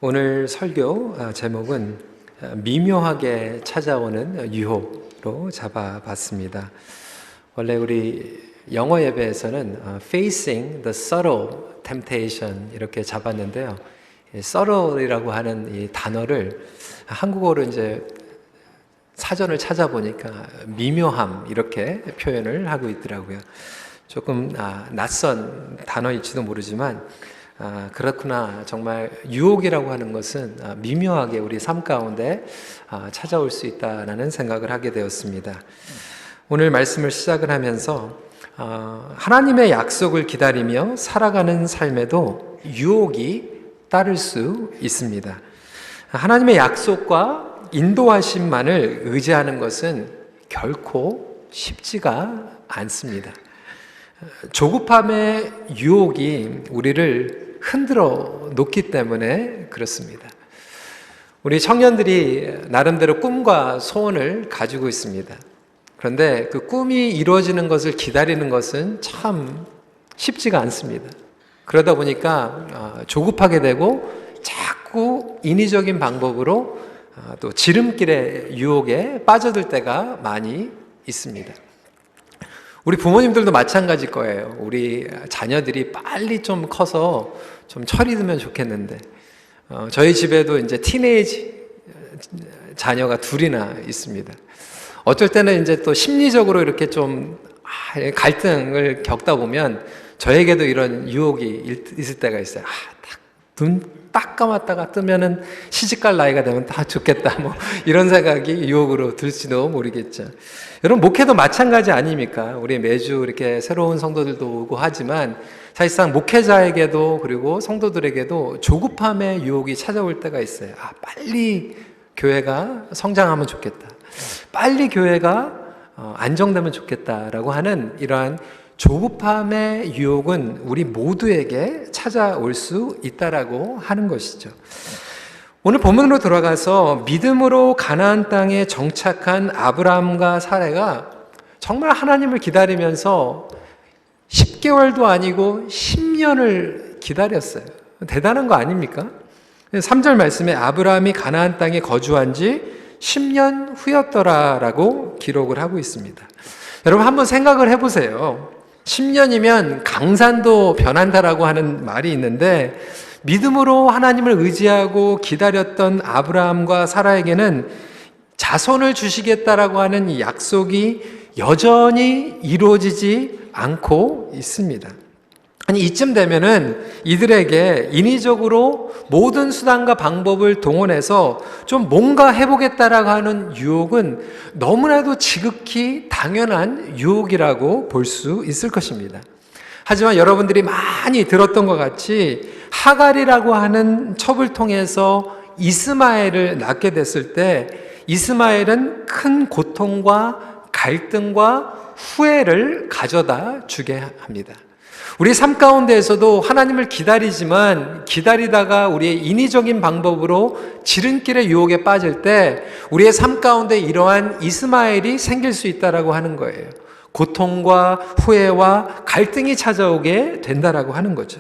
오늘 설교 제목은 미묘하게 찾아오는 유혹으로 잡아봤습니다. 원래 우리 영어 예배에서는 Facing the Subtle Temptation 이렇게 잡았는데요. subtle이라고 하는 이 단어를 한국어로 이제 사전을 찾아보니까 미묘함 이렇게 표현을 하고 있더라고요. 조금 낯선 단어일지도 모르지만 그렇구나. 정말 유혹이라고 하는 것은 미묘하게 우리 삶 가운데 찾아올 수 있다라는 생각을 하게 되었습니다. 오늘 말씀을 시작을 하면서 하나님의 약속을 기다리며 살아가는 삶에도 유혹이 따를 수 있습니다. 하나님의 약속과 인도하심만을 의지하는 것은 결코 쉽지가 않습니다. 조급함의 유혹이 우리를 흔들어 놓기 때문에 그렇습니다. 우리 청년들이 나름대로 꿈과 소원을 가지고 있습니다. 그런데 그 꿈이 이루어지는 것을 기다리는 것은 참 쉽지가 않습니다. 그러다 보니까 조급하게 되고 자꾸 인위적인 방법으로 또 지름길의 유혹에 빠져들 때가 많이 있습니다. 우리 부모님들도 마찬가지일 거예요. 우리 자녀들이 빨리 좀 커서 좀 철이 들면 좋겠는데, 저희 집에도 이제 티네이지 자녀가 둘이나 있습니다. 어쩔 때는 이제 또 심리적으로 이렇게 좀 갈등을 겪다 보면 저에게도 이런 유혹이 있을 때가 있어요. 눈 딱 감았다가 뜨면은 시집갈 나이가 되면 다 좋겠다. 이런 생각이 유혹으로 들지도 모르겠죠. 여러분, 목회도 마찬가지 아닙니까? 우리 매주 이렇게 새로운 성도들도 오고 하지만 사실상 목회자에게도 그리고 성도들에게도 조급함의 유혹이 찾아올 때가 있어요. 빨리 교회가 성장하면 좋겠다. 빨리 교회가 안정되면 좋겠다라고 하는 이러한 조급함의 유혹은 우리 모두에게 찾아올 수 있다라고 하는 것이죠. 오늘 본문으로 돌아가서 믿음으로 가나안 땅에 정착한 아브라함과 사라가 정말 하나님을 기다리면서 10개월도 아니고 10년을 기다렸어요. 대단한 거 아닙니까? 3절 말씀에 아브라함이 가나안 땅에 거주한 지 10년 후였더라라고 기록을 하고 있습니다. 여러분, 한번 생각을 해보세요. 10년이면 강산도 변한다라고 하는 말이 있는데, 믿음으로 하나님을 의지하고 기다렸던 아브라함과 사라에게는 자손을 주시겠다라고 하는 이 약속이 여전히 이루어지지 않고 있습니다. 아니, 이쯤 되면은 이들에게 인위적으로 모든 수단과 방법을 동원해서 좀 뭔가 해보겠다라고 하는 유혹은 너무나도 지극히 당연한 유혹이라고 볼 수 있을 것입니다. 하지만 여러분들이 많이 들었던 것 같이 하갈이라고 하는 첩을 통해서 이스마엘을 낳게 됐을 때 이스마엘은 큰 고통과 갈등과 후회를 가져다 주게 합니다. 우리 삶 가운데에서도 하나님을 기다리지만 기다리다가 우리의 인위적인 방법으로 지름길의 유혹에 빠질 때 우리의 삶 가운데 이러한 이스마엘이 생길 수 있다라고 하는 거예요. 고통과 후회와 갈등이 찾아오게 된다라고 하는 거죠.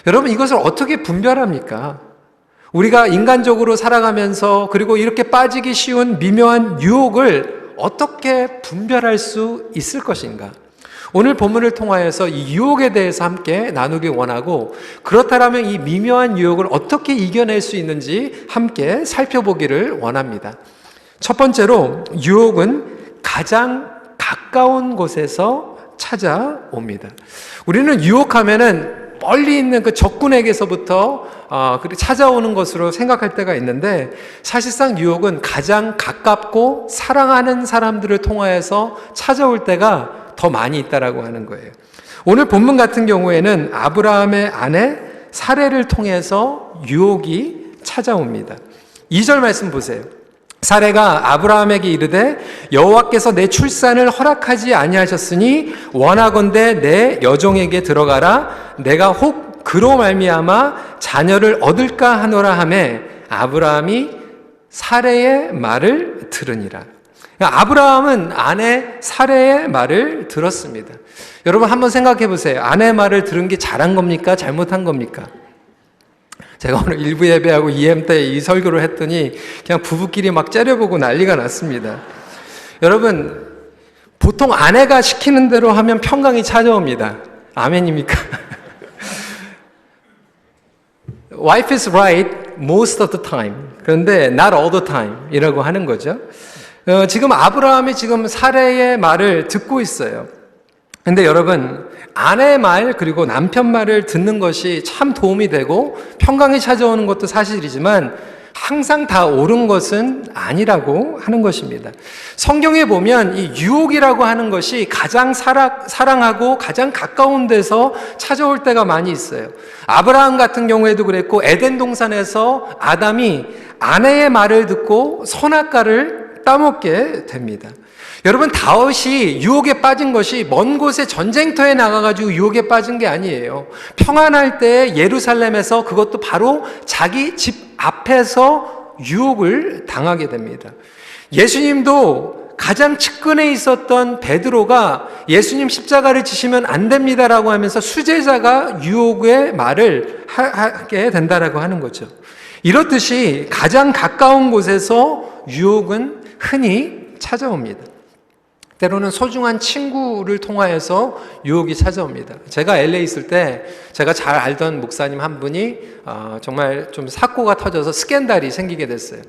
여러분, 이것을 어떻게 분별합니까? 우리가 인간적으로 살아가면서 그리고 이렇게 빠지기 쉬운 미묘한 유혹을 어떻게 분별할 수 있을 것인가? 오늘 본문을 통하여서 이 유혹에 대해서 함께 나누기 원하고, 그렇다면 이 미묘한 유혹을 어떻게 이겨낼 수 있는지 함께 살펴보기를 원합니다. 첫 번째로, 유혹은 가장 가까운 곳에서 찾아옵니다. 우리는 유혹하면은 멀리 있는 그 적군에게서부터 찾아오는 것으로 생각할 때가 있는데, 사실상 유혹은 가장 가깝고 사랑하는 사람들을 통하여서 찾아올 때가 더 많이 있다라고 하는 거예요. 오늘 본문 같은 경우에는 아브라함의 아내 사레를 통해서 유혹이 찾아옵니다. 2절 말씀 보세요. 사레가 아브라함에게 이르되 여호와께서 내 출산을 허락하지 아니하셨으니 원하건대 내 여종에게 들어가라. 내가 혹 그로 말미암아 자녀를 얻을까 하노라 하매 아브라함이 사레의 말을 들으니라. 아브라함은 아내 사레의 말을 들었습니다. 여러분, 한번 생각해 보세요. 아내의 말을 들은 게 잘한 겁니까? 잘못한 겁니까? 제가 오늘 일부 예배하고 EM 때 이 설교를 했더니 그냥 부부끼리 막 째려보고 난리가 났습니다. 여러분, 보통 아내가 시키는 대로 하면 평강이 찾아옵니다. 아멘입니까? Wife is right most of the time. 그런데 not all the time 이라고 하는 거죠. 지금 아브라함이 지금 사레의 말을 듣고 있어요. 근데 여러분, 아내의 말 그리고 남편 말을 듣는 것이 참 도움이 되고 평강이 찾아오는 것도 사실이지만 항상 다 옳은 것은 아니라고 하는 것입니다. 성경에 보면 이 유혹이라고 하는 것이 가장 사랑하고 가장 가까운 데서 찾아올 때가 많이 있어요. 아브라함 같은 경우에도 그랬고 에덴 동산에서 아담이 아내의 말을 듣고 선악과를 따먹게 됩니다. 여러분, 다윗이 유혹에 빠진 것이 먼 곳에 전쟁터에 나가가지고 유혹에 빠진 게 아니에요. 평안할 때 예루살렘에서 그것도 바로 자기 집 앞에서 유혹을 당하게 됩니다. 예수님도 가장 측근에 있었던 베드로가 예수님 십자가를 지시면 안 됩니다라고 하면서 수제자가 유혹의 말을 하게 된다라고 하는 거죠. 이렇듯이 가장 가까운 곳에서 유혹은 흔히 찾아옵니다. 때로는 소중한 친구를 통하여서 유혹이 찾아옵니다. 제가 LA 있을 때 제가 잘 알던 목사님 한 분이 정말 좀 사고가 터져서 스캔들이 생기게 됐어요.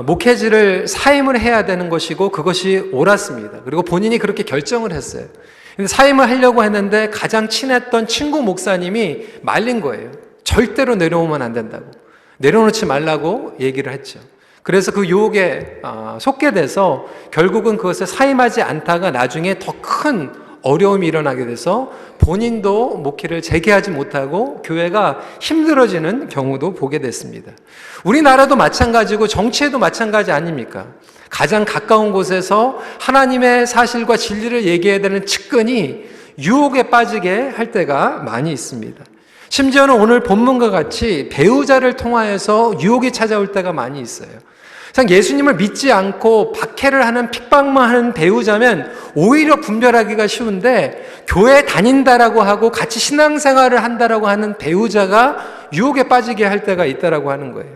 목회지를 사임을 해야 되는 것이고 그것이 옳았습니다. 그리고 본인이 그렇게 결정을 했어요. 근데 사임을 하려고 했는데 가장 친했던 친구 목사님이 말린 거예요. 절대로 내려오면 안 된다고. 내려놓지 말라고 얘기를 했죠. 그래서 그 유혹에 속게 돼서 결국은 그것을 사임하지 않다가 나중에 더 큰 어려움이 일어나게 돼서 본인도 목회를 재개하지 못하고 교회가 힘들어지는 경우도 보게 됐습니다. 우리나라도 마찬가지고 정치에도 마찬가지 아닙니까? 가장 가까운 곳에서 하나님의 사실과 진리를 얘기해야 되는 측근이 유혹에 빠지게 할 때가 많이 있습니다. 심지어는 오늘 본문과 같이 배우자를 통하여서 유혹이 찾아올 때가 많이 있어요. 예수님을 믿지 않고 박해를 하는 핍박만 하는 배우자면 오히려 분별하기가 쉬운데 교회 다닌다라고 하고 같이 신앙생활을 한다라고 하는 배우자가 유혹에 빠지게 할 때가 있다라고 하는 거예요.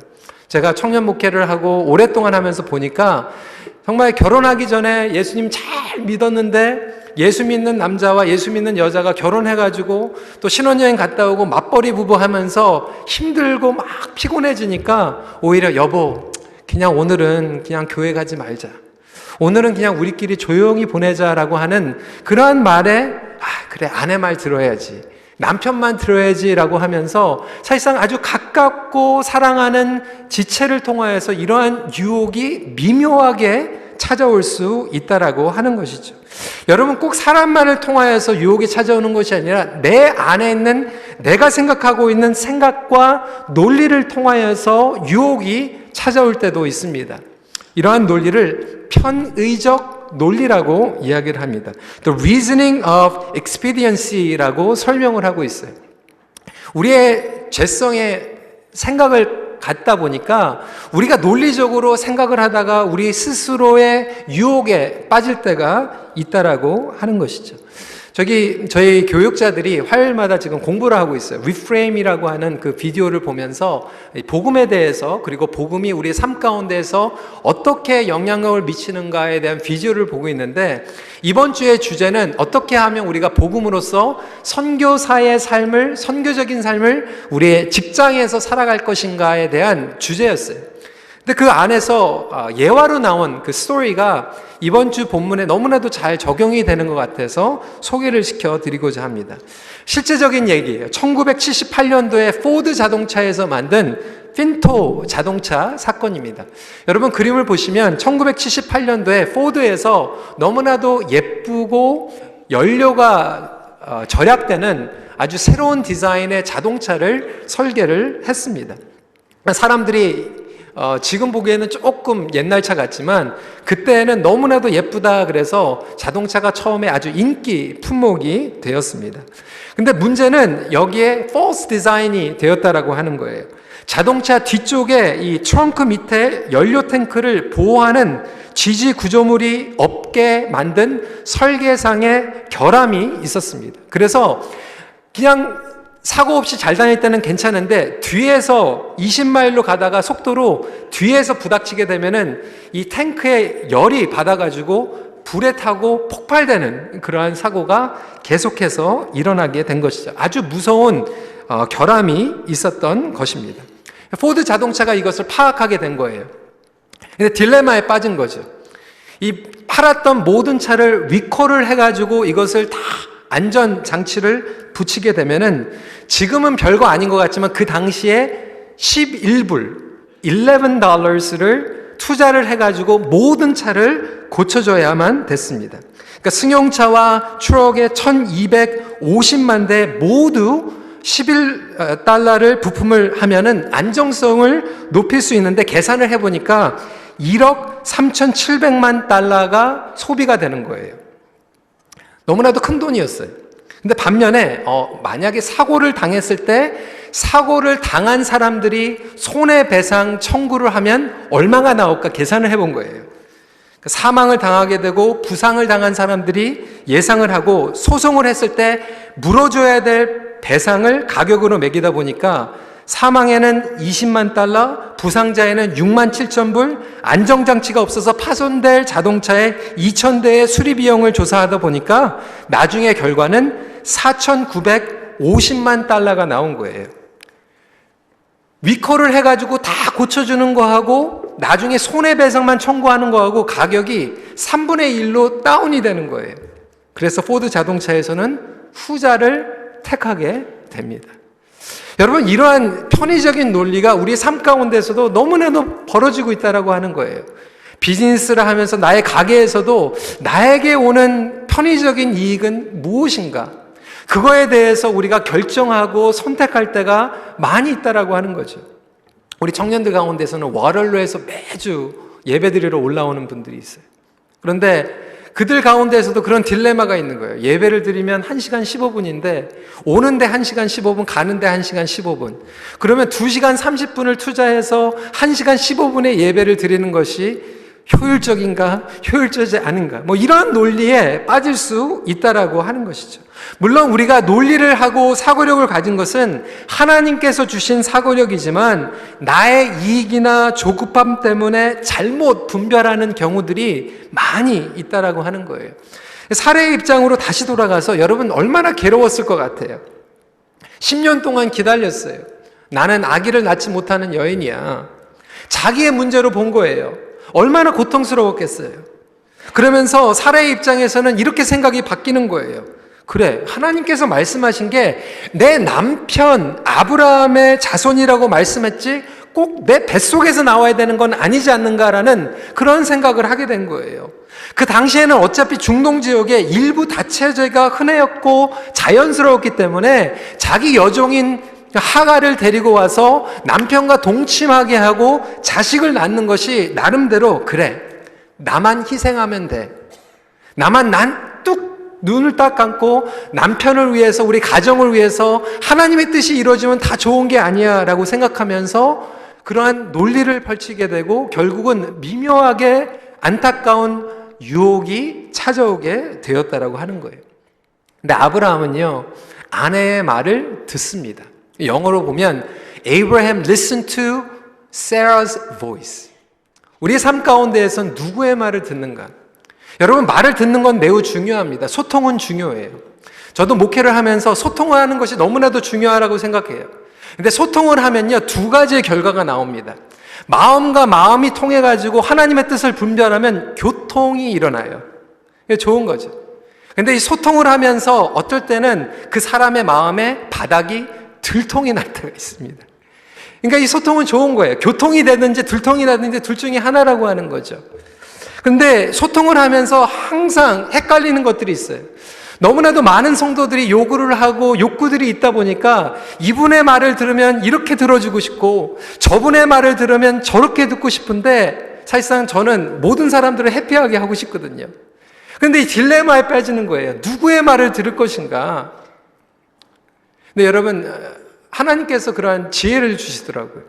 제가 청년 목회를 하고 오랫동안 하면서 보니까 정말 결혼하기 전에 예수님 잘 믿었는데 예수 믿는 남자와 예수 믿는 여자가 결혼해가지고 또 신혼여행 갔다 오고 맞벌이 부부 하면서 힘들고 막 피곤해지니까 오히려 여보 그냥 오늘은 그냥 교회 가지 말자. 오늘은 그냥 우리끼리 조용히 보내자라고 하는 그러한 말에 그래 아내 말 들어야지. 남편만 들어야지라고 하면서 사실상 아주 가깝고 사랑하는 지체를 통하여서 이러한 유혹이 미묘하게 찾아올 수 있다라고 하는 것이죠. 여러분 꼭 사람 말을 통하여서 유혹이 찾아오는 것이 아니라 내 안에 있는 내가 생각하고 있는 생각과 논리를 통하여서 유혹이 찾아올 때도 있습니다. 이러한 논리를 편의적 논리라고 이야기를 합니다. The reasoning of expediency라고 설명을 하고 있어요. 우리의 죄성의 생각을 갖다 보니까 우리가 논리적으로 생각을 하다가 우리 스스로의 유혹에 빠질 때가 있다라고 하는 것이죠. 저희 교육자들이 화요일마다 지금 공부를 하고 있어요. 리프레임이라고 하는 그 비디오를 보면서 복음에 대해서 그리고 복음이 우리의 삶 가운데에서 어떻게 영향력을 미치는가에 대한 비디오를 보고 있는데 이번 주의 주제는 어떻게 하면 우리가 복음으로서 선교사의 삶을, 선교적인 삶을 우리의 직장에서 살아갈 것인가에 대한 주제였어요. 근데 그 안에서 예화로 나온 그 스토리가 이번 주 본문에 너무나도 잘 적용이 되는 것 같아서 소개를 시켜드리고자 합니다. 실제적인 얘기예요. 1978년도에 포드 자동차에서 만든 핀토 자동차 사건입니다. 여러분 그림을 보시면 1978년도에 포드에서 너무나도 예쁘고 연료가 절약되는 아주 새로운 디자인의 자동차를 설계를 했습니다. 사람들이 지금 보기에는 조금 옛날 차 같지만 그때는 너무나도 예쁘다 그래서 자동차가 처음에 아주 인기 품목이 되었습니다. 근데 문제는 여기에 false design이 되었다라고 하는 거예요. 자동차 뒤쪽에 이 트렁크 밑에 연료 탱크를 보호하는 지지 구조물이 없게 만든 설계상의 결함이 있었습니다. 그래서 그냥 사고 없이 잘 다닐 때는 괜찮은데 뒤에서 20마일로 가다가 속도로 뒤에서 부닥치게 되면은 이 탱크에 열이 받아가지고 불에 타고 폭발되는 그러한 사고가 계속해서 일어나게 된 것이죠. 아주 무서운 결함이 있었던 것입니다. 포드 자동차가 이것을 파악하게 된 거예요. 근데 딜레마에 빠진 거죠. 이 팔았던 모든 차를 리콜을 해가지고 이것을 다 안전 장치를 붙이게 되면은 지금은 별거 아닌 것 같지만 그 당시에 11달러를 투자를 해가지고 모든 차를 고쳐줘야만 됐습니다. 그러니까 승용차와 트럭의 1250만 대 모두 11달러를 부품을 하면은 안정성을 높일 수 있는데 계산을 해보니까 1억 3,700만 달러가 소비가 되는 거예요. 너무나도 큰 돈이었어요. 근데 반면에 만약에 사고를 당했을 때 사고를 당한 사람들이 손해배상 청구를 하면 얼마가 나올까 계산을 해본 거예요. 사망을 당하게 되고 부상을 당한 사람들이 예상을 하고 소송을 했을 때 물어줘야 될 배상을 가격으로 매기다 보니까 사망에는 20만 달러, 부상자에는 6만 7천 불, 안정장치가 없어서 파손될 자동차에 2,000대의 수리비용을 조사하다 보니까 나중에 결과는 4,950만 달러가 나온 거예요. 리콜을 해가지고 다 고쳐주는 거하고 나중에 손해배상만 청구하는 거하고 가격이 3분의 1로 다운이 되는 거예요. 그래서 포드 자동차에서는 후자를 택하게 됩니다. 여러분, 이러한 편의적인 논리가 우리 삶 가운데서도 너무나도 벌어지고 있다고 하는 거예요. 비즈니스를 하면서 나의 가게에서도 나에게 오는 편의적인 이익은 무엇인가? 그거에 대해서 우리가 결정하고 선택할 때가 많이 있다고 하는 거죠. 우리 청년들 가운데서는 와럴로에서 매주 예배드리러 올라오는 분들이 있어요. 그런데 그들 가운데에서도 그런 딜레마가 있는 거예요. 예배를 드리면 1시간 15분인데 오는데 1시간 15분, 가는데 1시간 15분. 그러면 2시간 30분을 투자해서 1시간 15분의 예배를 드리는 것이 효율적인가, 효율적이지 않은가, 이런 논리에 빠질 수 있다라고 하는 것이죠. 물론 우리가 논리를 하고 사고력을 가진 것은 하나님께서 주신 사고력이지만 나의 이익이나 조급함 때문에 잘못 분별하는 경우들이 많이 있다라고 하는 거예요. 사례의 입장으로 다시 돌아가서 여러분 얼마나 괴로웠을 것 같아요. 10년 동안 기다렸어요. 나는 아기를 낳지 못하는 여인이야. 자기의 문제로 본 거예요. 얼마나 고통스러웠겠어요. 그러면서 사례의 입장에서는 이렇게 생각이 바뀌는 거예요. 그래, 하나님께서 말씀하신 게 내 남편 아브라함의 자손이라고 말씀했지 꼭 내 뱃속에서 나와야 되는 건 아니지 않는가라는 그런 생각을 하게 된 거예요. 그 당시에는 어차피 중동 지역에 일부 다체제가 흔해였고 자연스러웠기 때문에 자기 여종인 하가를 데리고 와서 남편과 동침하게 하고 자식을 낳는 것이 나름대로 그래, 나만 희생하면 돼. 나만 뚝 눈을 딱 감고 남편을 위해서 우리 가정을 위해서 하나님의 뜻이 이루어지면 다 좋은 게 아니야 라고 생각하면서 그러한 논리를 펼치게 되고 결국은 미묘하게 안타까운 유혹이 찾아오게 되었다라고 하는 거예요. 근데 아브라함은요, 아내의 말을 듣습니다. 영어로 보면 Abraham listened to Sarah's voice. 우리의 삶 가운데에선 누구의 말을 듣는가? 여러분, 말을 듣는 건 매우 중요합니다. 소통은 중요해요. 저도 목회를 하면서 소통을 하는 것이 너무나도 중요하다고 생각해요. 근데 소통을 하면요, 두 가지의 결과가 나옵니다. 마음과 마음이 통해가지고 하나님의 뜻을 분별하면 교통이 일어나요. 이게 좋은 거죠. 근데 이 소통을 하면서 어떨 때는 그 사람의 마음에 바닥이 들통이 날 때가 있습니다. 그러니까 이 소통은 좋은 거예요. 교통이 되든지 들통이 나든지 둘 중에 하나라고 하는 거죠. 근데 소통을 하면서 항상 헷갈리는 것들이 있어요. 너무나도 많은 성도들이 요구를 하고 욕구들이 있다 보니까 이분의 말을 들으면 이렇게 들어주고 싶고 저분의 말을 들으면 저렇게 듣고 싶은데 사실상 저는 모든 사람들을 해피하게 하고 싶거든요. 그런데 이 딜레마에 빠지는 거예요. 누구의 말을 들을 것인가? 근데 여러분, 하나님께서 그러한 지혜를 주시더라고요.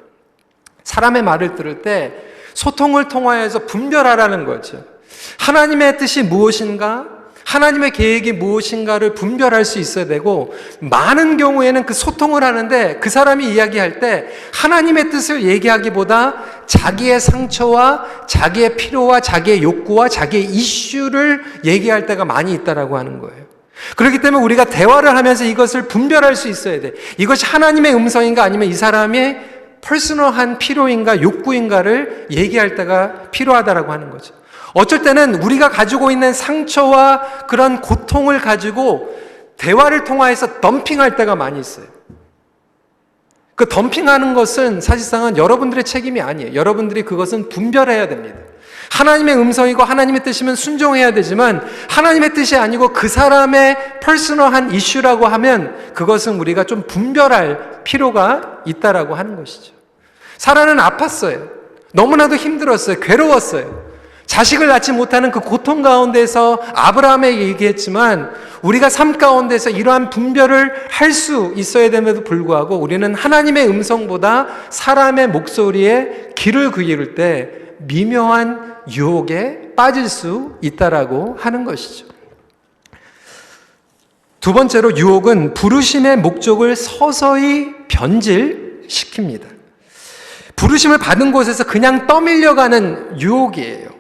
사람의 말을 들을 때 소통을 통하여서 분별하라는 거죠. 하나님의 뜻이 무엇인가? 하나님의 계획이 무엇인가를 분별할 수 있어야 되고, 많은 경우에는 그 소통을 하는데 그 사람이 이야기할 때 하나님의 뜻을 얘기하기보다 자기의 상처와 자기의 필요와 자기의 욕구와 자기의 이슈를 얘기할 때가 많이 있다라고 하는 거예요. 그렇기 때문에 우리가 대화를 하면서 이것을 분별할 수 있어야 돼. 이것이 하나님의 음성인가 아니면 이 사람의 퍼스널한 필요인가 욕구인가를 얘기할 때가 필요하다라고 하는 거죠. 어쩔 때는 우리가 가지고 있는 상처와 그런 고통을 가지고 대화를 통하여서 덤핑할 때가 많이 있어요. 그 덤핑하는 것은 사실상은 여러분들의 책임이 아니에요. 여러분들이 그것은 분별해야 됩니다. 하나님의 음성이고 하나님의 뜻이면 순종해야 되지만, 하나님의 뜻이 아니고 그 사람의 퍼스널한 이슈라고 하면 그것은 우리가 좀 분별할 필요가 있다라고 하는 것이죠. 사라는 아팠어요. 너무나도 힘들었어요. 괴로웠어요. 자식을 낳지 못하는 그 고통 가운데서 아브라함에게 얘기했지만, 우리가 삶 가운데서 이러한 분별을 할 수 있어야 됨에도 불구하고 우리는 하나님의 음성보다 사람의 목소리에 귀를 기울일 때 미묘한 유혹에 빠질 수 있다라고 하는 것이죠. 두 번째로, 유혹은 부르심의 목적을 서서히 변질시킵니다. 부르심을 받은 곳에서 그냥 떠밀려가는 유혹이에요.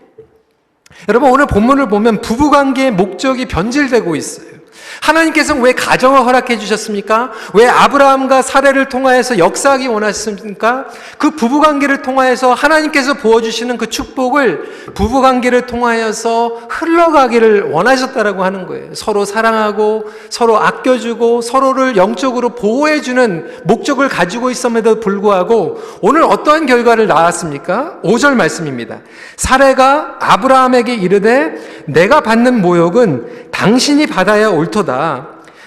여러분, 오늘 본문을 보면 부부관계의 목적이 변질되고 있어요. 하나님께서는 왜 가정을 허락해 주셨습니까? 왜 아브라함과 사례를 통하여서 역사하기 원하셨습니까? 그 부부관계를 통하여서 하나님께서 부어주시는 그 축복을 부부관계를 통하여서 흘러가기를 원하셨다라고 하는 거예요. 서로 사랑하고 서로 아껴주고 서로를 영적으로 보호해주는 목적을 가지고 있음에도 불구하고 오늘 어떠한 결과를 낳았습니까? 5절 말씀입니다. 사례가 아브라함에게 이르되 내가 받는 모욕은 당신이 받아야 옳도다.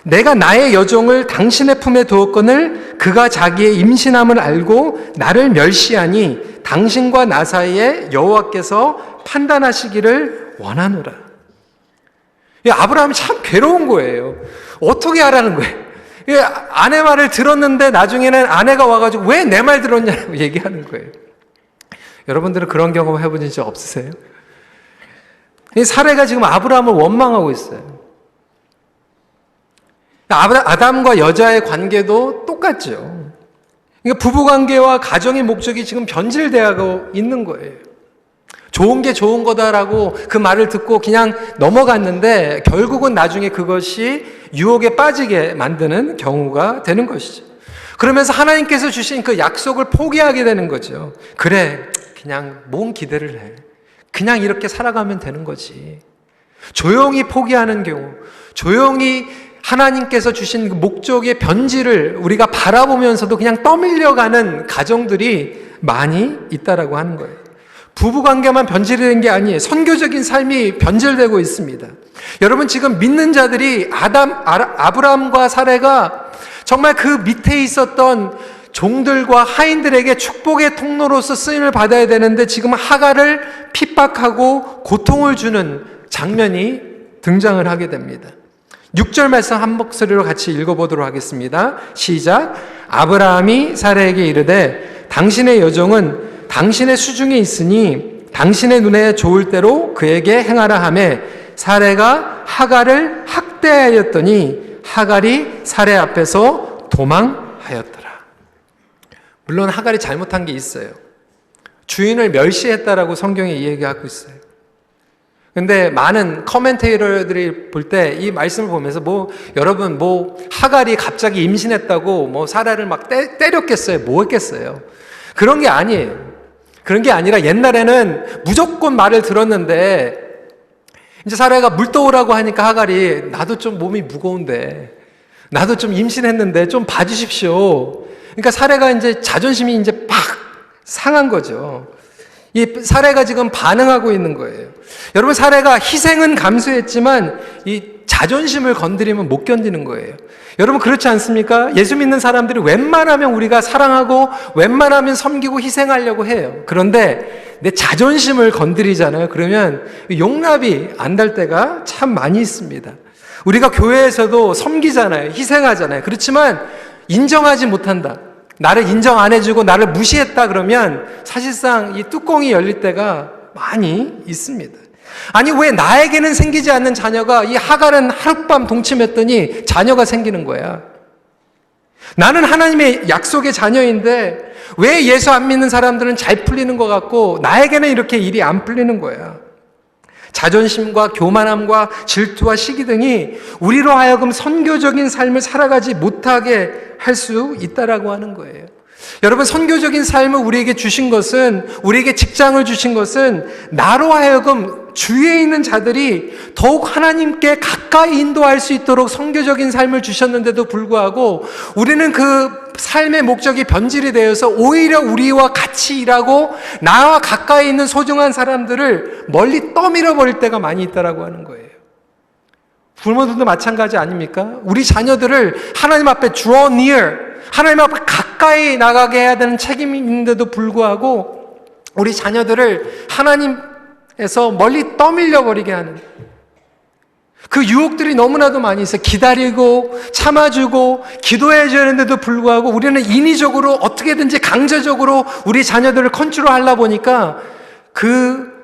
내가 나의 여종을 당신의 품에 두었거늘 그가 자기의 임신함을 알고 나를 멸시하니 당신과 나 사이에 여호와께서 판단하시기를 원하노라. 아브라함이 참 괴로운 거예요. 어떻게 하라는 거예요? 아내 말을 들었는데 나중에는 아내가 와가지고 왜 내 말 들었냐고 얘기하는 거예요. 여러분들은 그런 경험 해보신 적 없으세요? 사례가 지금 아브라함을 원망하고 있어요. 아담과 여자의 관계도 똑같죠. 그러니까 부부관계와 가정의 목적이 지금 변질되어 있는 거예요. 좋은 게 좋은 거다라고 그 말을 듣고 그냥 넘어갔는데 결국은 나중에 그것이 유혹에 빠지게 만드는 경우가 되는 것이죠. 그러면서 하나님께서 주신 그 약속을 포기하게 되는 거죠. 그래, 그냥 뭔 기대를 해. 그냥 이렇게 살아가면 되는 거지. 조용히 포기하는 경우, 조용히 하나님께서 주신 그 목적의 변질을 우리가 바라보면서도 그냥 떠밀려가는 가정들이 많이 있다라고 하는 거예요. 부부관계만 변질이 된 게 아니에요. 선교적인 삶이 변질되고 있습니다. 여러분, 지금 믿는 자들이 아브라함과 사례가 정말 그 밑에 있었던 종들과 하인들에게 축복의 통로로서 쓰임을 받아야 되는데 지금 하갈을 핍박하고 고통을 주는 장면이 등장을 하게 됩니다. 6절 말씀 한 목소리로 같이 읽어보도록 하겠습니다. 시작. 아브라함이 사례에게 이르되 당신의 여종은 당신의 수중에 있으니 당신의 눈에 좋을 대로 그에게 행하라 하매 사례가 하갈을 학대하였더니 하갈이 사례 앞에서 도망하였더라. 물론 하갈이 잘못한 게 있어요. 주인을 멸시했다라고 성경에 이야기하고 있어요. 근데 많은 커멘테이터들이 볼 때 이 말씀을 보면서 여러분 하갈이 갑자기 임신했다고 사라를 막 때렸겠어요? 뭐 했겠어요? 그런 게 아니에요. 그런 게 아니라 옛날에는 무조건 말을 들었는데 이제 사라가 물 떠오라고 하니까 하갈이 나도 좀 몸이 무거운데 나도 좀 임신했는데 좀 봐주십시오. 그러니까 사라가 이제 자존심이 이제 팍 상한 거죠. 이 사례가 지금 반응하고 있는 거예요. 여러분, 사례가 희생은 감수했지만 이 자존심을 건드리면 못 견디는 거예요. 여러분, 그렇지 않습니까? 예수 믿는 사람들이 웬만하면 우리가 사랑하고 웬만하면 섬기고 희생하려고 해요. 그런데 내 자존심을 건드리잖아요. 그러면 용납이 안 될 때가 참 많이 있습니다. 우리가 교회에서도 섬기잖아요. 희생하잖아요. 그렇지만 인정하지 못한다. 나를 인정 안 해주고 나를 무시했다 그러면 사실상 이 뚜껑이 열릴 때가 많이 있습니다. 아니 왜 나에게는 생기지 않는 자녀가 이 하갈은 하룻밤 동침했더니 자녀가 생기는 거야. 나는 하나님의 약속의 자녀인데 왜 예수 안 믿는 사람들은 잘 풀리는 것 같고 나에게는 이렇게 일이 안 풀리는 거야. 자존심과 교만함과 질투와 시기 등이 우리로 하여금 선교적인 삶을 살아가지 못하게 할 수 있다라고 하는 거예요. 여러분, 선교적인 삶을 우리에게 주신 것은, 우리에게 직장을 주신 것은 나로 하여금 주위에 있는 자들이 더욱 하나님께 가까이 인도할 수 있도록 선교적인 삶을 주셨는데도 불구하고 우리는 그 삶의 목적이 변질이 되어서 오히려 우리와 같이 일하고 나와 가까이 있는 소중한 사람들을 멀리 떠밀어 버릴 때가 많이 있다라고 하는 거예요. 부모들도 마찬가지 아닙니까? 우리 자녀들을 하나님 앞에 draw near, 하나님 앞에 가까이 나가게 해야 되는 책임이 있는데도 불구하고 우리 자녀들을 하나님에서 멀리 떠밀려 버리게 하는 그 유혹들이 너무나도 많이 있어요. 기다리고 참아주고 기도해줘야 하는데도 불구하고 우리는 인위적으로 어떻게든지 강제적으로 우리 자녀들을 컨트롤하려 보니까 그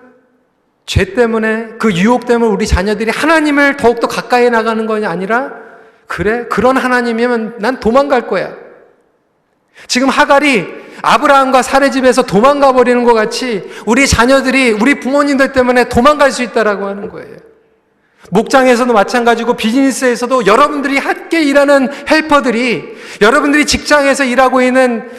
죄 때문에, 그 유혹 때문에 우리 자녀들이 하나님을 더욱더 가까이 나가는 것이 아니라, 그래, 그런 하나님이면 난 도망갈 거야. 지금 하갈이 아브라함과 사레 집에서 도망가 버리는 것 같이 우리 자녀들이 우리 부모님들 때문에 도망갈 수 있다라고 하는 거예요. 목장에서도 마찬가지고 비즈니스에서도 여러분들이 함께 일하는 헬퍼들이, 여러분들이 직장에서 일하고 있는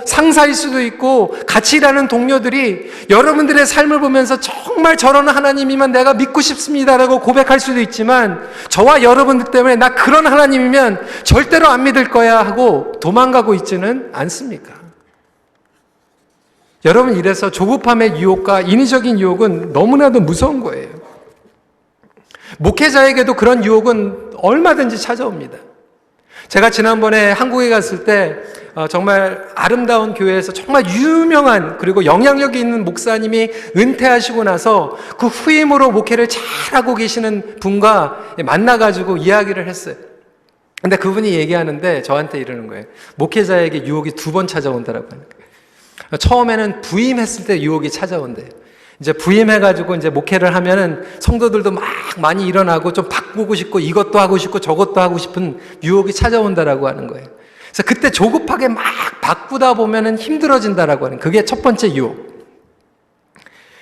상사일 수도 있고 같이 일하는 동료들이 여러분들의 삶을 보면서 정말 저런 하나님이면 내가 믿고 싶습니다라고 고백할 수도 있지만 저와 여러분들 때문에 나 그런 하나님이면 절대로 안 믿을 거야 하고 도망가고 있지는 않습니까? 여러분, 이래서 조급함의 유혹과 인위적인 유혹은 너무나도 무서운 거예요. 목회자에게도 그런 유혹은 얼마든지 찾아옵니다. 제가 지난번에 한국에 갔을 때 정말 아름다운 교회에서 정말 유명한 그리고 영향력이 있는 목사님이 은퇴하시고 나서 그 후임으로 목회를 잘하고 계시는 분과 만나가지고 이야기를 했어요. 근데 그분이 얘기하는데 저한테 이러는 거예요. 목회자에게 유혹이 2번 찾아온다라고 하는 거예요. 처음에는 부임했을 때 유혹이 찾아온대요. 이제 부임해가지고 이제 목회를 하면은 성도들도 막 많이 일어나고 좀 바꾸고 싶고 이것도 하고 싶고 저것도 하고 싶은 유혹이 찾아온다라고 하는 거예요. 그래서 그때 조급하게 막 바꾸다 보면은 힘들어진다라고 하는, 그게 첫 번째 유혹.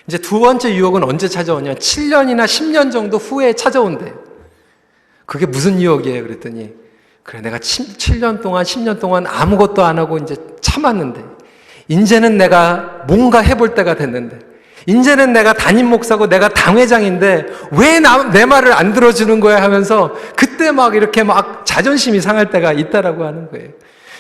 이제 두 번째 유혹은 언제 찾아오냐? 7년이나 10년 정도 후에 찾아온대요. 그게 무슨 유혹이에요? 그랬더니, 그래, 내가 7년 동안, 10년 동안 아무것도 안 하고 이제 참았는데, 이제는 내가 뭔가 해볼 때가 됐는데, 이제는 내가 담임 목사고 내가 당회장인데 왜 내 말을 안 들어주는 거야 하면서 그때 막 이렇게 막 자존심이 상할 때가 있다라고 하는 거예요.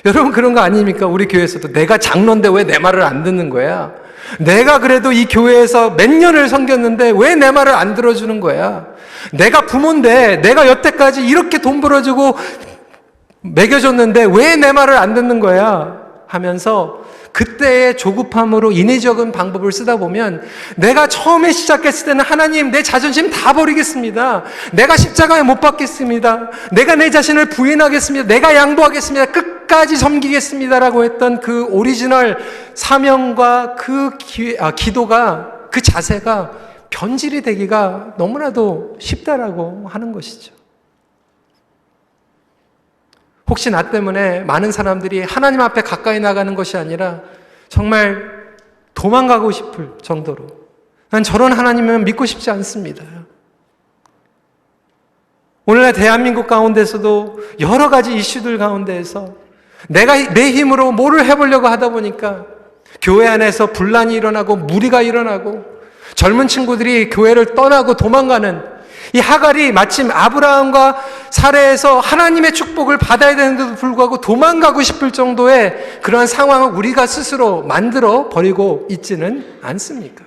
여러분, 그런 거 아닙니까? 우리 교회에서도 내가 장로인데 왜 내 말을 안 듣는 거야? 내가 그래도 이 교회에서 몇 년을 섬겼는데 왜 내 말을 안 들어주는 거야? 내가 부모인데 내가 여태까지 이렇게 돈 벌어주고 먹여줬는데 왜 내 말을 안 듣는 거야? 하면서 그때의 조급함으로 인위적인 방법을 쓰다 보면 내가 처음에 시작했을 때는 하나님, 내 자존심 다 버리겠습니다. 내가 십자가에 못 박겠습니다. 내가 내 자신을 부인하겠습니다. 내가 양보하겠습니다. 끝까지 섬기겠습니다라고 했던 그 오리지널 사명과 그 기도가, 그 자세가 변질이 되기가 너무나도 쉽다라고 하는 것이죠. 혹시 나 때문에 많은 사람들이 하나님 앞에 가까이 나가는 것이 아니라 정말 도망가고 싶을 정도로, 난 저런 하나님은 믿고 싶지 않습니다. 오늘날 대한민국 가운데서도 여러 가지 이슈들 가운데에서 내가 내 힘으로 뭐를 해보려고 하다 보니까 교회 안에서 분란이 일어나고 무리가 일어나고 젊은 친구들이 교회를 떠나고 도망가는, 이 하갈이 마침 아브라함과 사레에서 하나님의 축복을 받아야 되는데도 불구하고 도망가고 싶을 정도의 그러한 상황을 우리가 스스로 만들어 버리고 있지는 않습니까?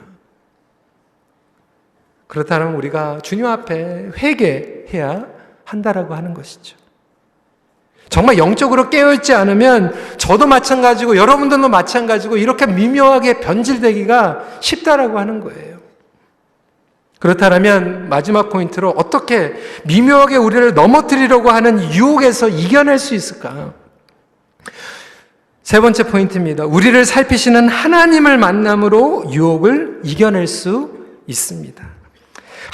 그렇다면 우리가 주님 앞에 회개해야 한다라고 하는 것이죠. 정말 영적으로 깨어있지 않으면 저도 마찬가지고 여러분들도 마찬가지고 이렇게 미묘하게 변질되기가 쉽다라고 하는 거예요. 그렇다면 마지막 포인트로 어떻게 미묘하게 우리를 넘어뜨리려고 하는 유혹에서 이겨낼 수 있을까? 세 번째 포인트입니다. 우리를 살피시는 하나님을 만남으로 유혹을 이겨낼 수 있습니다.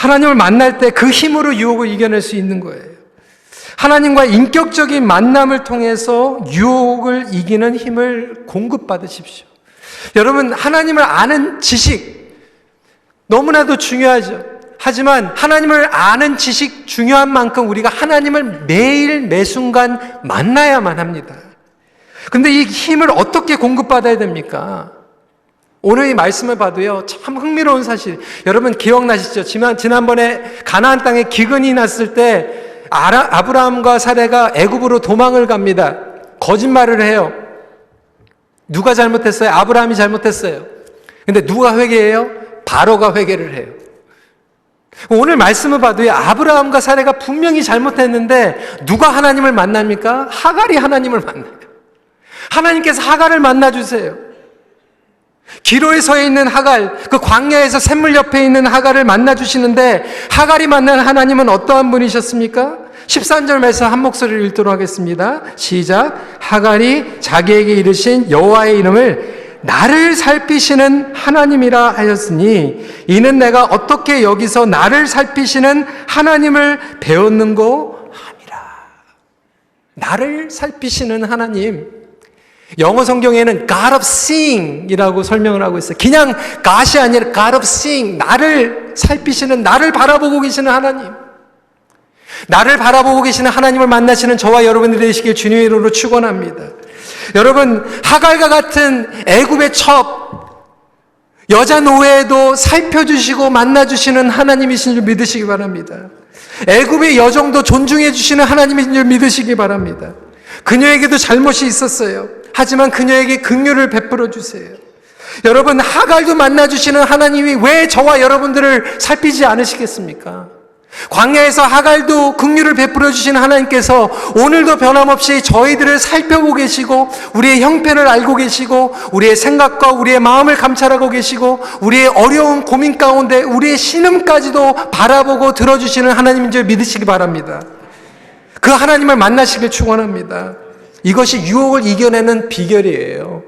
하나님을 만날 때 그 힘으로 유혹을 이겨낼 수 있는 거예요. 하나님과 인격적인 만남을 통해서 유혹을 이기는 힘을 공급받으십시오. 여러분, 하나님을 아는 지식 너무나도 중요하죠. 하지만 하나님을 아는 지식 중요한 만큼 우리가 하나님을 매일 매순간 만나야만 합니다. 근데 이 힘을 어떻게 공급받아야 됩니까? 오늘 이 말씀을 봐도요, 참 흥미로운 사실. 여러분 기억나시죠? 지난번에 가나안 땅에 기근이 났을 때 아브라함과 사레가 애굽으로 도망을 갑니다. 거짓말을 해요. 누가 잘못했어요? 아브라함이 잘못했어요. 근데 누가 회개해요? 바로가 회개를 해요. 오늘 말씀을 봐도요, 아브라함과 사레가 분명히 잘못했는데 누가 하나님을 만납니까? 하갈이 하나님을 만나요. 하나님께서 하갈을 만나주세요. 기로에 서 있는 하갈, 그 광야에서 샘물 옆에 있는 하갈을 만나주시는데 하갈이 만난 하나님은 어떠한 분이셨습니까? 13절 말씀 한 목소리를 읽도록 하겠습니다. 시작. 하갈이 자기에게 이르신 여호와의 이름을 나를 살피시는 하나님이라 하였으니 이는 내가 어떻게 여기서 나를 살피시는 하나님을 배웠는고 함이라. 나를 살피시는 하나님. 영어 성경에는 God of Seeing 이라고 설명을 하고 있어요. 그냥 God이 아니라 God of Seeing, 나를 살피시는, 나를 바라보고 계시는 하나님. 나를 바라보고 계시는 하나님을 만나시는 저와 여러분들이 되시길 주님의 이름으로 축원합니다. 여러분, 하갈과 같은 애굽의 첩, 여자 노예도 살펴주시고 만나주시는 하나님이신 줄 믿으시기 바랍니다. 애굽의 여종도 존중해 주시는 하나님이신 줄 믿으시기 바랍니다. 그녀에게도 잘못이 있었어요. 하지만 그녀에게 긍휼을 베풀어 주세요. 여러분, 하갈도 만나주시는 하나님이 왜 저와 여러분들을 살피지 않으시겠습니까? 광야에서 하갈도 긍휼을 베풀어 주시는 하나님께서 오늘도 변함없이 저희들을 살펴보고 계시고 우리의 형편을 알고 계시고 우리의 생각과 우리의 마음을 감찰하고 계시고 우리의 어려운 고민 가운데 우리의 신음까지도 바라보고 들어주시는 하나님인 줄 믿으시기 바랍니다. 그 하나님을 만나시길 축원합니다. 이것이 유혹을 이겨내는 비결이에요.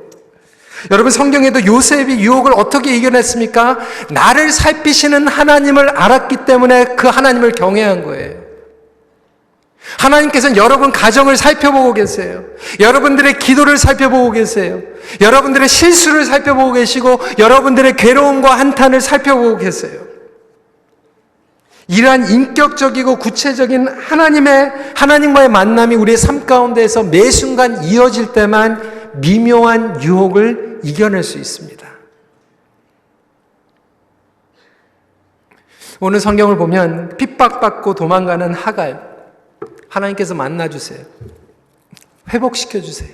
여러분, 성경에도 요셉이 유혹을 어떻게 이겨냈습니까? 나를 살피시는 하나님을 알았기 때문에 그 하나님을 경외한 거예요. 하나님께서는 여러분 가정을 살펴보고 계세요. 여러분들의 기도를 살펴보고 계세요. 여러분들의 실수를 살펴보고 계시고 여러분들의 괴로움과 한탄을 살펴보고 계세요. 이러한 인격적이고 구체적인 하나님과의 만남이 우리의 삶 가운데에서 매 순간 이어질 때만 미묘한 유혹을 이겨낼 수 있습니다. 오늘 성경을 보면 핍박받고 도망가는 하갈, 하나님께서 만나주세요. 회복시켜주세요.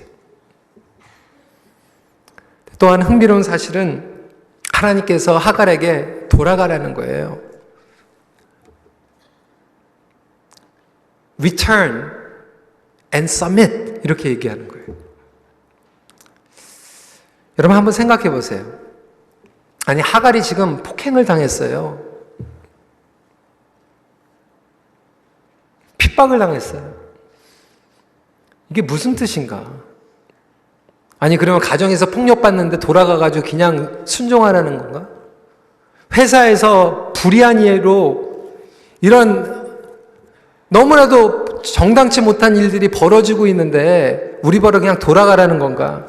또한 흥미로운 사실은 하나님께서 하갈에게 돌아가라는 거예요. Return and submit 이렇게 얘기하는 거예요. 여러분 한번 생각해 보세요. 아니 하갈이 지금 폭행을 당했어요. 핍박을 당했어요. 이게 무슨 뜻인가? 아니 그러면 가정에서 폭력받는데 돌아가가지고 그냥 순종하라는 건가? 회사에서 불이한 예로 이런 너무나도 정당치 못한 일들이 벌어지고 있는데 우리 보러 그냥 돌아가라는 건가?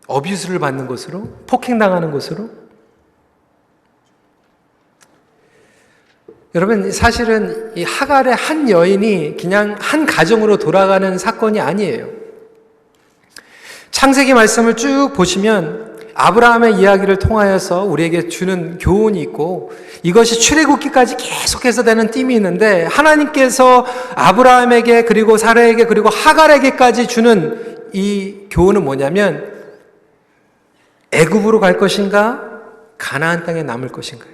어뷰스를 받는 곳으로? 폭행당하는 곳으로? 여러분 사실은 이 하갈의 한 여인이 그냥 한 가정으로 돌아가는 사건이 아니에요. 창세기 말씀을 쭉 보시면 아브라함의 이야기를 통하여서 우리에게 주는 교훈이 있고 이것이 출애굽기까지 계속해서 되는 띠이 있는데 하나님께서 아브라함에게 그리고 사라에게 그리고 하갈에게까지 주는 이 교훈은 뭐냐면 애굽으로 갈 것인가 가나안 땅에 남을 것인가요?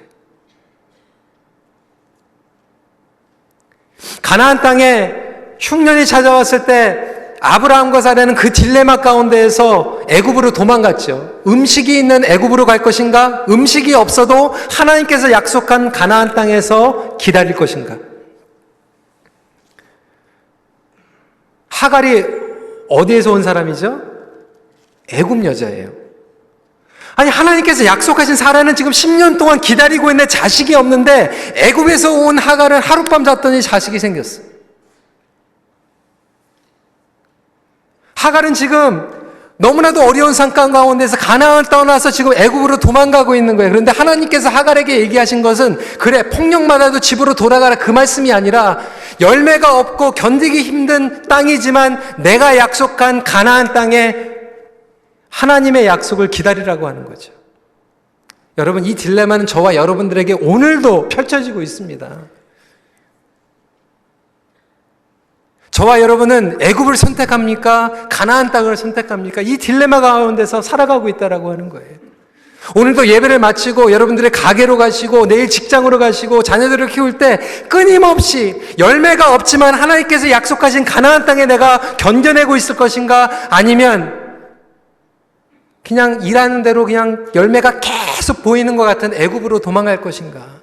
가나안 땅에 흉년이 찾아왔을 때 아브라함과 사라는 그 딜레마 가운데에서 애굽으로 도망갔죠. 음식이 있는 애굽으로 갈 것인가? 음식이 없어도 하나님께서 약속한 가나안 땅에서 기다릴 것인가? 하갈이 어디에서 온 사람이죠? 애굽 여자예요. 아니, 하나님께서 약속하신 사라는 지금 10년 동안 기다리고 있는 자식이 없는데 애굽에서 온 하갈은 하룻밤 잤더니 자식이 생겼어. 하갈은 지금 너무나도 어려운 상황 가운데서 가나안을 떠나서 지금 애굽으로 도망가고 있는 거예요. 그런데 하나님께서 하갈에게 얘기하신 것은 그래, 폭력마다도 집으로 돌아가라, 그 말씀이 아니라 열매가 없고 견디기 힘든 땅이지만 내가 약속한 가나안 땅에 하나님의 약속을 기다리라고 하는 거죠. 여러분, 이 딜레마는 저와 여러분들에게 오늘도 펼쳐지고 있습니다. 저와 여러분은 애굽을 선택합니까? 가나안 땅을 선택합니까? 이 딜레마 가운데서 살아가고 있다라고 하는 거예요. 오늘도 예배를 마치고 여러분들의 가게로 가시고 내일 직장으로 가시고 자녀들을 키울 때 끊임없이 열매가 없지만 하나님께서 약속하신 가나안 땅에 내가 견뎌내고 있을 것인가? 아니면 그냥 일하는 대로 그냥 열매가 계속 보이는 것 같은 애굽으로 도망갈 것인가?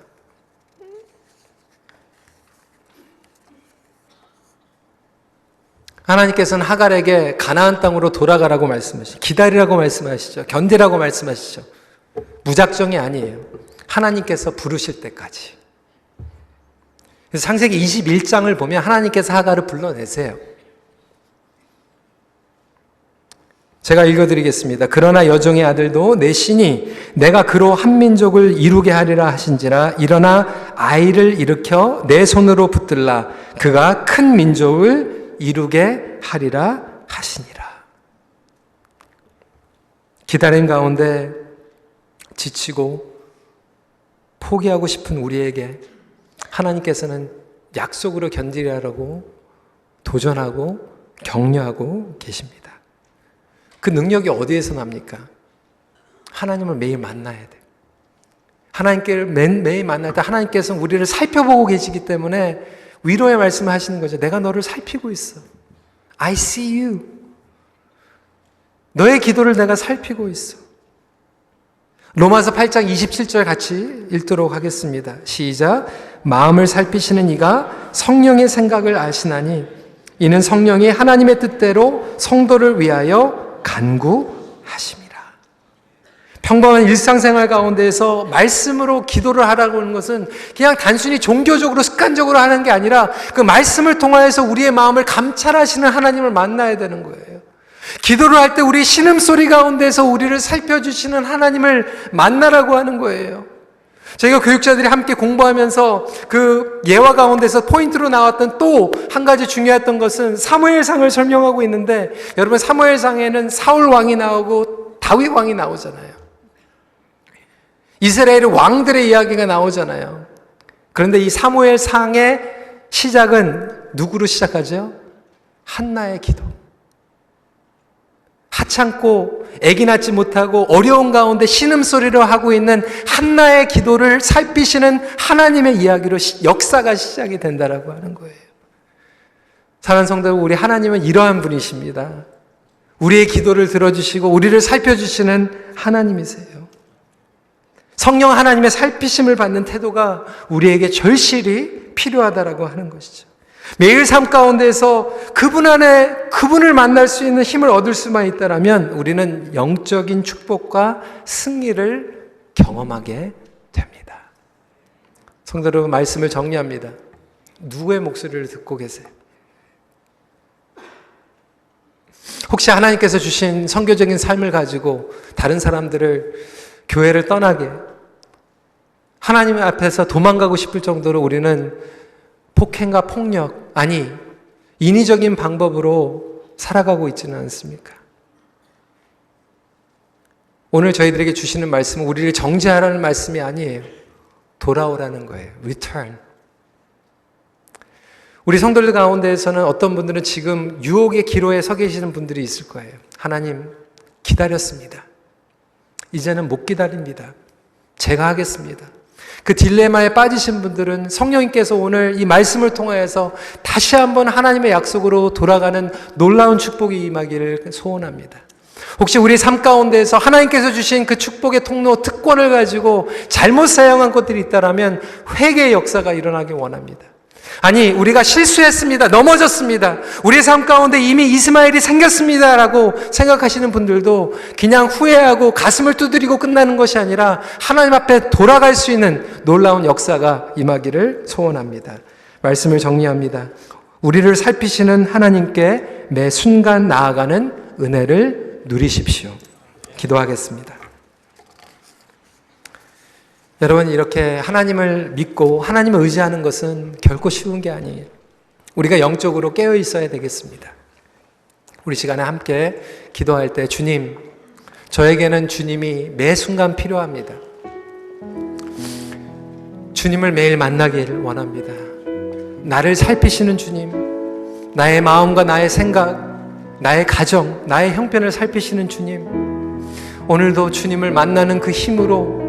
하나님께서는 하갈에게 가나안 땅으로 돌아가라고 말씀하시죠. 기다리라고 말씀하시죠. 견디라고 말씀하시죠. 무작정이 아니에요. 하나님께서 부르실 때까지. 그래서 창세기 21장을 보면 하나님께서 하갈을 불러내세요. 제가 읽어드리겠습니다. 그러나 여종의 아들도 내 신이 내가 그로 한 민족을 이루게 하리라 하신지라 일어나 아이를 일으켜 내 손으로 붙들라 그가 큰 민족을 이루게 하리라 하시니라. 기다림 가운데 지치고 포기하고 싶은 우리에게 하나님께서는 약속으로 견디라고 도전하고 격려하고 계십니다. 그 능력이 어디에서 납니까? 하나님을 매일 만나야 돼요. 하나님께 매일 만날 때 하나님께서는 우리를 살펴보고 계시기 때문에 위로의 말씀을 하시는 거죠. 내가 너를 살피고 있어. I see you. 너의 기도를 내가 살피고 있어. 로마서 8장 27절 같이 읽도록 하겠습니다. 시작. 마음을 살피시는 이가 성령의 생각을 아시나니 이는 성령이 하나님의 뜻대로 성도를 위하여 간구하심이라. 평범한 일상생활 가운데에서 말씀으로 기도를 하라고 하는 것은 그냥 단순히 종교적으로 습관적으로 하는 게 아니라 그 말씀을 통하여서 우리의 마음을 감찰하시는 하나님을 만나야 되는 거예요. 기도를 할 때 우리 신음소리 가운데서 우리를 살펴주시는 하나님을 만나라고 하는 거예요. 저희가 교육자들이 함께 공부하면서 그 예화 가운데서 포인트로 나왔던 또 한 가지 중요했던 것은 사무엘상을 설명하고 있는데, 여러분 사무엘상에는 사울 왕이 나오고 다윗 왕이 나오잖아요. 이스라엘의 왕들의 이야기가 나오잖아요. 그런데 이 사무엘상의 시작은 누구로 시작하죠? 한나의 기도. 하찮고 아기 낳지 못하고 어려운 가운데 신음소리를 하고 있는 한나의 기도를 살피시는 하나님의 이야기로 역사가 시작이 된다라고 하는 거예요. 사랑하는 성도 여러분, 우리 하나님은 이러한 분이십니다. 우리의 기도를 들어주시고 우리를 살펴주시는 하나님이세요. 성령 하나님의 살피심을 받는 태도가 우리에게 절실히 필요하다라고 하는 것이죠. 매일 삶 가운데서 그분 안에 그분을 만날 수 있는 힘을 얻을 수만 있다면 우리는 영적인 축복과 승리를 경험하게 됩니다. 성도 여러분, 말씀을 정리합니다. 누구의 목소리를 듣고 계세요? 혹시 하나님께서 주신 선교적인 삶을 가지고 다른 사람들을 교회를 떠나게 하나님 앞에서 도망가고 싶을 정도로 우리는 폭행과 폭력, 아니 인위적인 방법으로 살아가고 있지는 않습니까? 오늘 저희들에게 주시는 말씀은 우리를 정죄하라는 말씀이 아니에요. 돌아오라는 거예요. Return. 우리 성도들 가운데에서는 어떤 분들은 지금 유혹의 기로에 서 계시는 분들이 있을 거예요. 하나님, 기다렸습니다. 이제는 못 기다립니다. 제가 하겠습니다. 그 딜레마에 빠지신 분들은 성령님께서 오늘 이 말씀을 통하여서 다시 한번 하나님의 약속으로 돌아가는 놀라운 축복이 임하기를 소원합니다. 혹시 우리 삶 가운데에서 하나님께서 주신 그 축복의 통로, 특권을 가지고 잘못 사용한 것들이 있다면 회개의 역사가 일어나기 원합니다. 아니, 우리가 실수했습니다. 넘어졌습니다. 우리의 삶 가운데 이미 이스마엘이 생겼습니다. 라고 생각하시는 분들도 그냥 후회하고 가슴을 두드리고 끝나는 것이 아니라 하나님 앞에 돌아갈 수 있는 놀라운 역사가 임하기를 소원합니다. 말씀을 정리합니다. 우리를 살피시는 하나님께 매 순간 나아가는 은혜를 누리십시오. 기도하겠습니다. 여러분, 이렇게 하나님을 믿고 하나님을 의지하는 것은 결코 쉬운 게 아니에요. 우리가 영적으로 깨어 있어야 되겠습니다. 우리 시간에 함께 기도할 때 주님, 저에게는 주님이 매 순간 필요합니다. 주님을 매일 만나기를 원합니다. 나를 살피시는 주님, 나의 마음과 나의 생각, 나의 가정, 나의 형편을 살피시는 주님, 오늘도 주님을 만나는 그 힘으로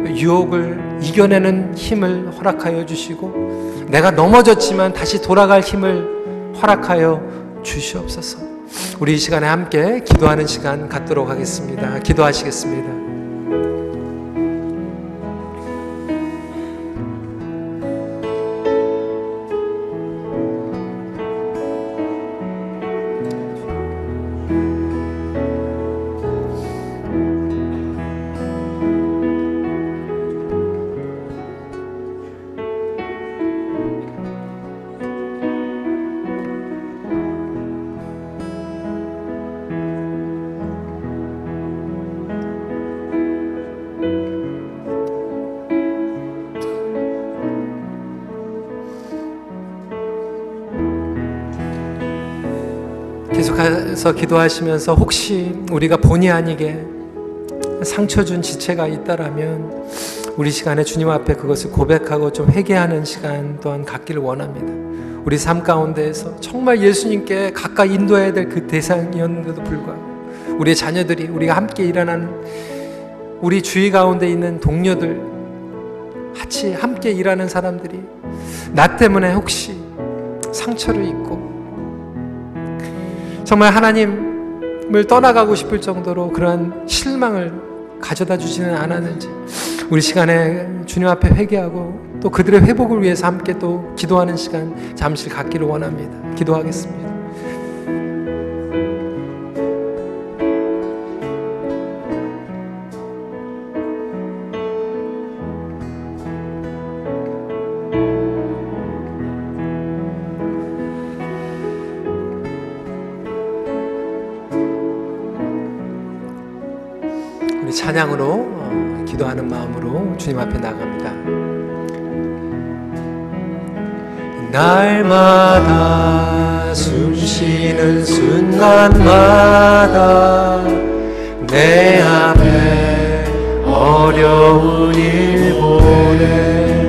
유혹을 이겨내는 힘을 허락하여 주시고 내가 넘어졌지만 다시 돌아갈 힘을 허락하여 주시옵소서. 우리 이 시간에 함께 기도하는 시간 갖도록 하겠습니다. 기도하시겠습니다. 계속해서 기도하시면서 혹시 우리가 본의 아니게 상처 준 지체가 있다라면 우리 시간에 주님 앞에 그것을 고백하고 좀 회개하는 시간 또한 갖기를 원합니다. 우리 삶 가운데에서 정말 예수님께 가까이 인도해야 될 그 대상이었는데도 불구하고 우리의 자녀들이, 우리가 함께 일하는 우리 주위 가운데 있는 동료들, 같이 함께 일하는 사람들이 나 때문에 혹시 상처를 입고 정말 하나님을 떠나가고 싶을 정도로 그러한 실망을 가져다 주지는 않았는지 우리 시간에 주님 앞에 회개하고 또 그들의 회복을 위해서 함께 또 기도하는 시간 잠시 갖기를 원합니다. 기도하겠습니다. 찬양으로 기도하는 마음으로 주님 앞에 나갑니다. 날마다 숨쉬는 순간마다 내 앞에 어려운 일 보내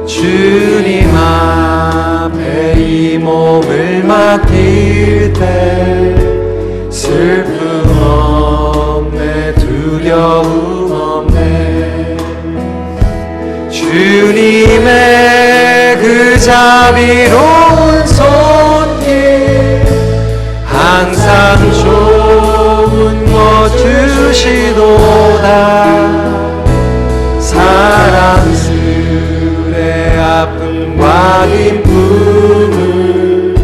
주님 앞에 이 몸을 맡길 때 슬픔 없네 두려움 없네 주님의 그 자비로운 손길 항상 좋은 것 주시도다 사랑스레 아픔과 기쁨을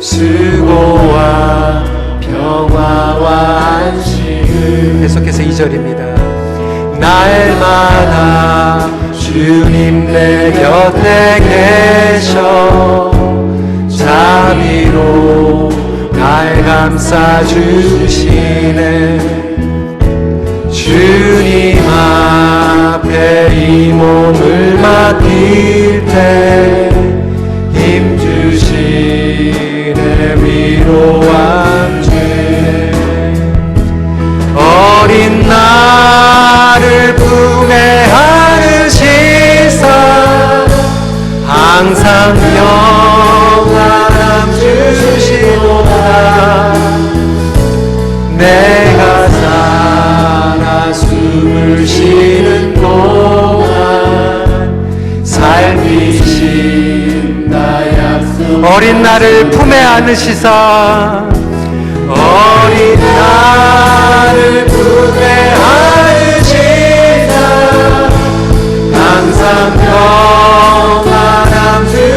수고와 평화와 안식을 계속해서 2절입니다. 날마다 주님 내 곁에 계셔 자비로 날 감싸주시네 주님 앞에 이 몸을 맡길 때 힘주시네 위로와 주네 어린 나를 품에 안으시사 항상 평안함 주시도다 내가 살아 숨을 쉬는 동안 살피신다 약속 어린 나를 품에 안으시사 어린 나를 품에 안으시사 항상 평안함 주시도다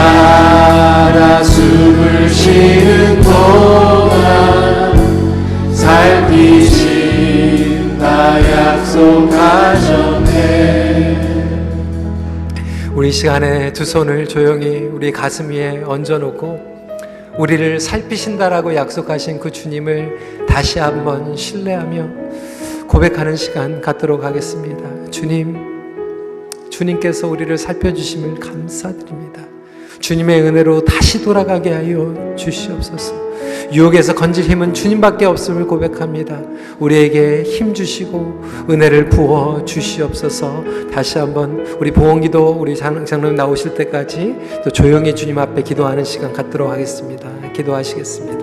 살아 숨을 쉬는 동안 살피신다 약속하셨네. 우리 시간에 두 손을 조용히 우리 가슴 위에 얹어놓고 우리를 살피신다라고 약속하신 그 주님을 다시 한번 신뢰하며 고백하는 시간 갖도록 하겠습니다. 주님께서 우리를 살펴주심을 감사드립니다. 주님의 은혜로 다시 돌아가게 하여 주시옵소서. 유혹에서 건질 힘은 주님밖에 없음을 고백합니다. 우리에게 힘 주시고 은혜를 부어 주시옵소서. 다시 한번 우리 봉헌기도 우리 장로님 나오실 때까지 또 조용히 주님 앞에 기도하는 시간 갖도록 하겠습니다. 기도하시겠습니다.